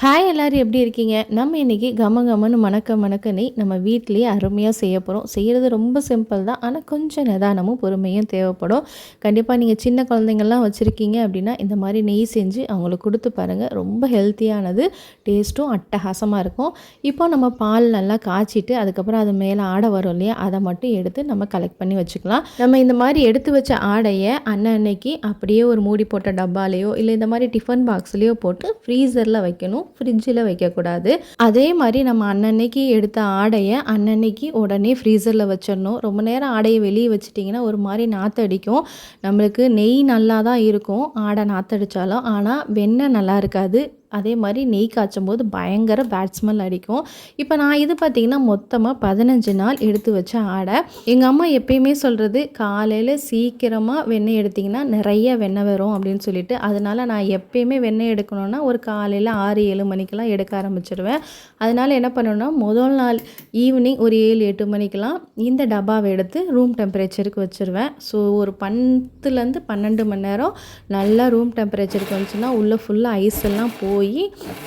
Hi எல்லாரும் எப்படி இருக்கீங்க? நம்ம இன்றைக்கி கம கமன்னு மணக்க மணக்கன்னு நம்ம வீட்டிலேயே அருமையாக செய்ய போகிறோம். செய்கிறது ரொம்ப சிம்பிள் தான். ஆனால் கொஞ்சம் நிதானமும் பொறுமையும் தேவைப்படும். கண்டிப்பாக நீங்கள் சின்ன குழந்தைங்கள்லாம் வச்சுருக்கீங்க அப்படின்னா இந்த மாதிரி நெய் செஞ்சு அவங்களுக்கு கொடுத்து பாருங்கள். ரொம்ப ஹெல்த்தியானது, டேஸ்ட்டும் அட்டகாசமாக இருக்கும். இப்போ நம்ம பால் நல்லா காய்ச்சிட்டு அதுக்கப்புறம் அது மேலே ஆடை வரும் இல்லையா, அதை மட்டும் எடுத்து நம்ம கலெக்ட் பண்ணி வச்சுக்கலாம். நம்ம இந்த மாதிரி எடுத்து வச்ச ஆடையை அன்னைக்கு அப்படியே ஒரு மூடி போட்ட டப்பாலேயோ இல்லை இந்த மாதிரி டிஃபன் பாக்ஸ்லேயோ போட்டு ஃப்ரீசரில் வைக்கணும். ஃப்ரிட்ஜில் வைக்கக்கூடாது. அதே மாதிரி நம்ம அன்னன்னைக்கு எடுத்த ஆடையை அன்னன்னைக்கு உடனே ஃப்ரீசரில் வச்சிடணும். ரொம்ப நேரம் ஆடையை வெளியே வச்சிட்டிங்கன்னா ஒரு மாதிரி நாற்றடிக்கும். நம்மளுக்கு நெய் நல்லா தான் இருக்கும் ஆடை நாற்றடித்தாலும், ஆனால் வெண்ணெய் நல்லா இருக்காது. அதே மாதிரி நெய் காய்ச்சும் போது பயங்கர பேட் ஸ்மெல் அடிக்கும். இப்போ நான் இது பார்த்திங்கன்னா மொத்தமாக 15 நாள் எடுத்து வச்ச ஆடை. எங்கள் அம்மா எப்பயுமே சொல்கிறது, காலையில் சீக்கிரமாக வெண்ணெய் எடுத்திங்கன்னா நிறைய வெண்ணெய் வரும் அப்படின்னு சொல்லிட்டு, அதனால் நான் எப்பயுமே வெண்ணெய் எடுக்கணுன்னா ஒரு காலையில் 6-7 மணிக்கெலாம் எடுக்க ஆரம்பிச்சிடுவேன். அதனால் என்ன பண்ணணுன்னா முதல் நாள் ஈவினிங் ஒரு 7-8 மணிக்கெலாம் இந்த டப்பாவை எடுத்து ரூம் டெம்பரேச்சருக்கு வச்சுருவேன். ஸோ ஒரு 10லேருந்து 12 மணி நேரம் நல்லா ரூம் டெம்பரேச்சருக்கு வந்துச்சுன்னா உள்ளே ஃபுல்லாக ஐஸ் எல்லாம்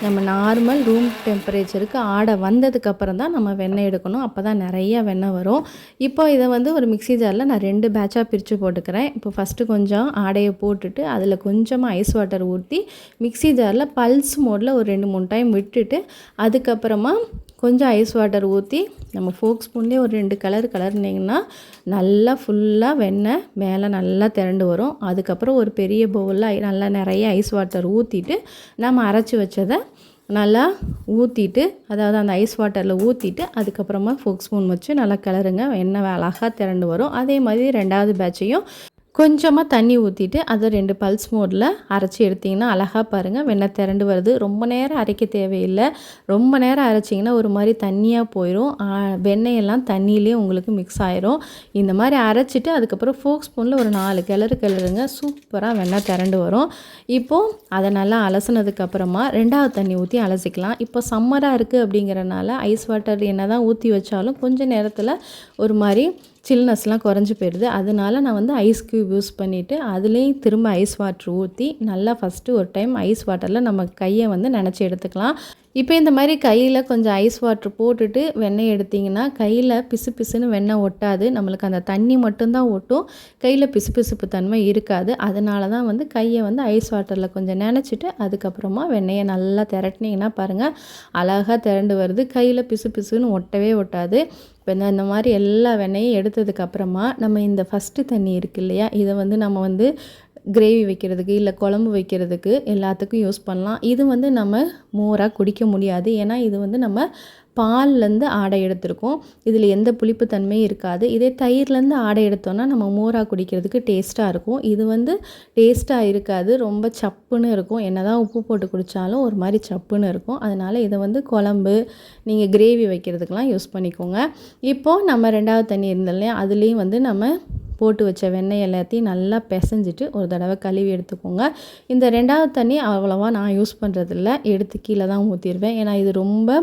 நம்ம நார்மல் ரூம் டெம்பரேச்சருக்கு ஆடை வந்ததுக்கப்புறம் தான் நம்ம வெண்ணெய் எடுக்கணும். அப்போ தான் நிறைய வெண்ணெய் வரும். இப்போ இதை ஒரு மிக்ஸி ஜாரில் நான் 2 பேட்சாக பிரித்து போட்டுக்கிறேன். இப்போ ஃபஸ்ட்டு கொஞ்சம் ஆடையை போட்டுட்டு அதில் கொஞ்சமாக ஐஸ் வாட்டர் ஊற்றி மிக்ஸி ஜாரில் பல்ஸ் மோடில் ஒரு 2-3 டைம் விட்டுட்டு அதுக்கப்புறமா கொஞ்சம் ஐஸ் வாட்டர் ஊற்றி நம்ம ஃபோக் ஸ்பூன்லேயே ஒரு 2 கலர்னிங்கன்னா நல்லா ஃபுல்லாக வெண்ணெய் மேலே நல்லா திரண்டு வரும். அதுக்கப்புறம் ஒரு பெரிய பவுலில் நல்லா நிறைய ஐஸ் வாட்டர் ஊற்றிட்டு நம்ம அரைச்சி வச்சதை நல்லா ஊற்றிட்டு, அதாவது அந்த ஐஸ் வாட்டரில் ஊற்றிட்டு அதுக்கப்புறமா ஃபோக் ஸ்பூன் வச்சு நல்லா கிளறுங்க. வெண்ணெய் அழகாக திரண்டு வரும். அதே மாதிரி 2வது பேட்சையும் கொஞ்சமாக தண்ணி ஊற்றிட்டு அதை 2 பல்ஸ் மோடில் அரைச்சி எடுத்திங்கன்னா அழகாக பாருங்கள் வெண்ணெய் திரண்டு வருது. ரொம்ப நேரம் அரைக்க தேவையில்லை. ரொம்ப நேரம் அரைச்சிங்கன்னா ஒரு மாதிரி தண்ணியாக போயிடும். வெண்ணெயெல்லாம் தண்ணியிலே உங்களுக்கு மிக்ஸ் ஆயிரும். இந்த மாதிரி அரைச்சிட்டு அதுக்கப்புறம் ஃபோக் ஸ்பூனில் ஒரு 4 கிளறுங்க. சூப்பராக வெண்ணெய் திரண்டு வரும். இப்போது அதை நல்லா அலசினதுக்கப்புறமா 2வது தண்ணி ஊற்றி அலசிக்கலாம். இப்போ சம்மராக இருக்குது அப்படிங்கிறனால ஐஸ் வாட்டர் என்ன தான் ஊற்றி வச்சாலும் கொஞ்சம் நேரத்தில் ஒரு மாதிரி சில்னஸ்லாம் குறைஞ்சி போயிடுது. அதனால நான் ஐஸ் க்யூப் யூஸ் பண்ணிவிட்டு அதுலேயும் திரும்ப ஐஸ் வாட்டர் ஊற்றி நல்லா ஃபஸ்ட்டு ஒரு டைம் ஐஸ் வாட்டரில் நம்ம கையை நனைச்சி எடுத்துக்கலாம். இப்போ இந்த மாதிரி கையில் கொஞ்சம் ஐஸ் வாட்டர் போட்டுட்டு வெண்ணெய் எடுத்திங்கன்னா கையில் பிசு பிசுன்னு வெண்ணெய் ஒட்டாது. நம்மளுக்கு அந்த தண்ணி மட்டும்தான் ஒட்டும். கையில் பிசுபிசுப்பு தன்மை இருக்காது. அதனால தான் கையை ஐஸ் வாட்டரில் கொஞ்சம் நினச்சிட்டு அதுக்கப்புறமா வெண்ணெயை நல்லா திரட்டினீங்கன்னா பாருங்கள் அழகாக திரண்டு வருது. கையில் பிசு பிசுன்னு ஒட்டவே ஒட்டாது. இப்போ இந்த மாதிரி எல்லா வெண்ணெயும் எடுத்ததுக்கப்புறமா நம்ம இந்த ஃபஸ்ட்டு தண்ணி இருக்குது இல்லையா, இதை நம்ம கிரேவி வைக்கிறதுக்கு இல்லை குழம்பு வைக்கிறதுக்கு எல்லாத்துக்கும் யூஸ் பண்ணலாம். இது நம்ம மோராக குடிக்க முடியாது. ஏன்னா இது நம்ம பால்லேருந்து ஆடை எடுத்திருக்கோம். இதில் எந்த புளிப்பு தன்மையும் இருக்காது. இதே தயிர்லேருந்து ஆடை எடுத்தோன்னா நம்ம மோராக குடிக்கிறதுக்கு டேஸ்ட்டாக இருக்கும். இது டேஸ்ட்டாக இருக்காது. ரொம்ப சப்புன்னு இருக்கும். என்ன தான் உப்பு போட்டு குடித்தாலும் ஒரு மாதிரி சப்புன்னு இருக்கும். அதனால் இதை குழம்பு நீங்கள் கிரேவி வைக்கிறதுக்கெலாம் யூஸ் பண்ணிக்கோங்க. இப்போது நம்ம 2வது தண்ணி இருந்தோம் அதுலேயும் நம்ம போட்டு வச்ச வெண்ணெய் எல்லாத்தையும் நல்லா பிசைஞ்சிட்டு ஒரு தடவை கழுவி எடுத்துக்கோங்க. இந்த 2வது தண்ணி அவ்வளோவா நான் யூஸ் பண்ணுறதில்ல. எடுத்து கீழே தான் ஊற்றிடுவேன். ஏன்னா இது ரொம்ப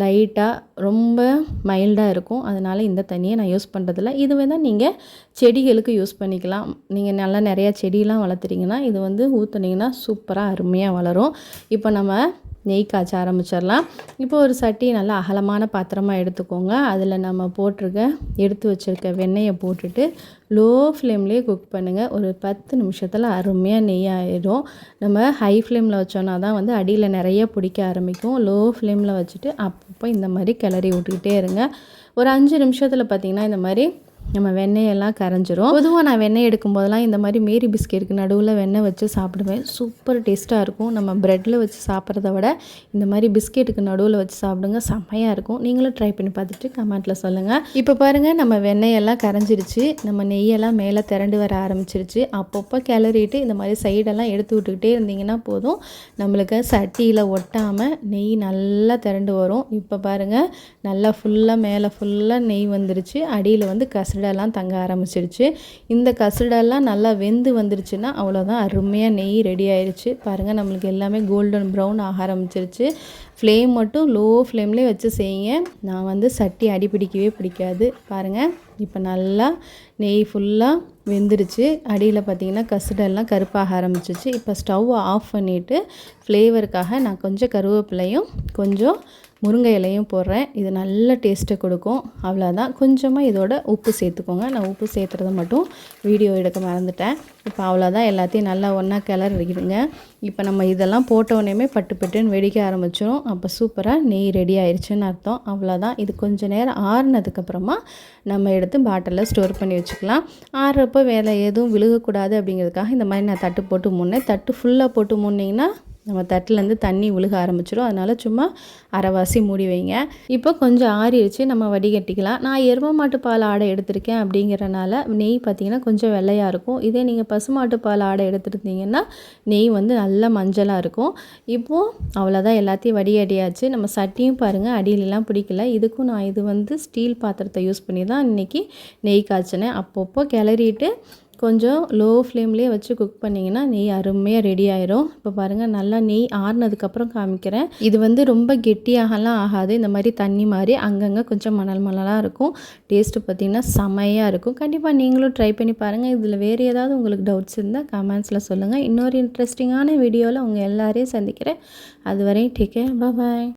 லைட்டாக ரொம்ப மைல்டாக இருக்கும். அதனால் இந்த தண்ணியை நான் யூஸ் பண்ணுறதில்ல. இதுவே தான் நீங்கள் செடிகளுக்கு யூஸ் பண்ணிக்கலாம். நீங்கள் நல்லா நிறையா செடியெலாம் வளர்த்துறீங்கன்னா இது ஊற்றுனீங்கன்னா சூப்பராக அருமையாக வளரும். இப்போ நம்ம நெய் காய்ச்ச ஆரம்பிச்சிடலாம். இப்போ ஒரு சட்டி நல்லா அகலமான பாத்திரமாக எடுத்துக்கோங்க. அதில் நம்ம எடுத்து வச்சுருக்க வெண்ணெயை போட்டுட்டு லோ ஃப்ளேம்லேயே குக் பண்ணுங்கள். ஒரு 10 நிமிஷத்தில் அருமையாக நெய் ஆயிடும். நம்ம ஹை ஃப்ளேமில் வச்சோன்னா தான் அடியில் நிறைய பிடிக்க ஆரம்பிக்கும். லோ ஃப்ளேமில் வச்சுட்டு அப்பப்போ இந்த மாதிரி கிளறி விட்டுக்கிட்டே இருங்க. ஒரு 5 நிமிஷத்தில் பார்த்திங்கன்னா இந்த மாதிரி நம்ம வெண்ணெயெல்லாம் கரைஞ்சிரும். பொதுவாக நான் வெண்ணெய் எடுக்கும்போதெல்லாம் இந்த மாதிரி மேரி பிஸ்கெட்டுக்கு நடுவில் வெண்ணெய் வச்சு சாப்பிடுவேன். சூப்பர் டேஸ்ட்டாக இருக்கும். நம்ம ப்ரெட்டில் வச்சு சாப்பிட்றத விட இந்த மாதிரி பிஸ்கெட்டுக்கு நடுவில் வச்சு சாப்பிடுங்க, செம்மையாக இருக்கும். நீங்களும் ட்ரை பண்ணி பார்த்துட்டு கமெண்ட்டில் சொல்லுங்கள். இப்போ பாருங்கள் நம்ம வெண்ணெயெல்லாம் கரைஞ்சிருச்சு. நம்ம நெய்யெல்லாம் மேலே திரண்டு வர ஆரம்பிச்சிருச்சு. அப்பப்போ கிளறிட்டு இந்த மாதிரி சைடெல்லாம் எடுத்து விட்டுக்கிட்டே இருந்தீங்கன்னா போதும், நம்மளுக்கு சட்டியில் ஒட்டாமல் நெய் நல்லா திரண்டு வரும். இப்போ பாருங்கள் நல்லா ஃபுல்லாக மேலே ஃபுல்லாக நெய் வந்துருச்சு. அடியில் கசடெல்லாம் தங்க ஆரம்பிச்சிருச்சு. இந்த கசடெல்லாம் நல்லா வெந்து வந்துருச்சுன்னா அவ்வளோதான், அருமையாக நெய் ரெடி ஆயிடுச்சு. பாருங்கள் நம்மளுக்கு எல்லாமே கோல்டன் ப்ரௌன் ஆக ஆரம்பிச்சிருச்சு. ஃப்ளேம் மட்டும் லோ ஃப்ளேம்லேயே வச்சு செய்யுங்க. நான் சட்டி அடி பிடிக்கவே பிடிக்காது. பாருங்கள் இப்போ நல்லா நெய் ஃபுல்லாக வெந்துருச்சு. அடியில் பார்த்திங்கன்னா கசடெல்லாம் கருப்பாக ஆரம்பிச்சிச்சு. இப்போ ஸ்டவ் ஆஃப் பண்ணிவிட்டு ஃப்ளேவருக்காக நான் கொஞ்சம் கருவேப்பிலையும் கொஞ்சம் முருங்கை இலையும் போடுறேன். இது நல்ல டேஸ்ட்டை கொடுக்கும். அவ்வளோதான். கொஞ்சமாக இதோட உப்பு சேர்த்துக்கோங்க. நான் உப்பு சேர்த்துறத மட்டும் வீடியோ எடுக்க மறந்துட்டேன். இப்போ அவ்வளோதான். எல்லாத்தையும் நல்லா ஒன்றா கிளறிடுங்க. இப்போ நம்ம இதெல்லாம் போட்டோடனேயுமே பட்டு பட்டுன்னு வெடிக்க ஆரம்பிச்சிடும். அப்போ சூப்பராக நெய் ரெடி ஆயிடுச்சுன்னு அர்த்தம். அவ்வளோதான். இது கொஞ்சம் நேரம் ஆறுனதுக்கப்புறமா நம்ம எடுத்து பாட்டிலில் ஸ்டோர் பண்ணி வச்சுக்கலாம். ஆறுறப்போ வேலை எதுவும் விழுகக்கூடாது அப்படிங்கிறதுக்காக இந்த மாதிரி நான் தட்டு போட்டு மூடினேன். தட்டு ஃபுல்லாக போட்டு மூடினீங்கன்னா நம்ம தட்டிலேருந்து தண்ணி விழுக ஆரம்பிச்சிடும். அதனால் சும்மா அரைவாசி மூடி வைங்க. இப்போ கொஞ்சம் ஆறிடுச்சு, நம்ம வடிகட்டிக்கலாம். நான் எருமை மாட்டு பால் ஆடை எடுத்திருக்கேன் அப்படிங்கிறனால நெய் பார்த்திங்கன்னா கொஞ்சம் வெள்ளையாக இருக்கும். இதே நீங்கள் பசுமாட்டு பால் ஆடை எடுத்துருந்தீங்கன்னா நெய் வந்து நல்லா மஞ்சளாக இருக்கும். இப்போது அவ்வளோதான், எல்லாத்தையும் வடிகட்டியாச்சு. நம்ம சட்டியும் பாருங்கள் அடியிலலாம் பிடிக்கல. இதுக்கும் நான் இது வந்து ஸ்டீல் பாத்திரத்தை யூஸ் பண்ணி தான் இன்றைக்கி நெய் காய்ச்சினேன். அப்பப்போ கிளறிட்டு கொஞ்சம் லோ ஃப்ளேம்லேயே வச்சு குக் பண்ணிங்கன்னா நெய் அருமையாக ரெடி ஆயிரும். இப்போ பாருங்கள், நல்லா நெய் ஆறுனதுக்கப்புறம் காமிக்கிறேன். இது வந்து ரொம்ப கெட்டியாகலாம் ஆகாது. இந்த மாதிரி தண்ணி மாதிரி அங்கங்கே கொஞ்சம் மணல் மணலாக இருக்கும். டேஸ்ட்டு பார்த்திங்கன்னா செமையாக இருக்கும். கண்டிப்பாக நீங்களும் ட்ரை பண்ணி பாருங்கள். இதில் வேறு ஏதாவது உங்களுக்கு டவுட்ஸ் இருந்தால் கமெண்ட்ஸில் சொல்லுங்கள். இன்னொரு இன்ட்ரெஸ்டிங்கான வீடியோவில் உங்கள் எல்லாரையும் சந்திக்கிறேன். அதுவரை டேக் கேர், பாய்.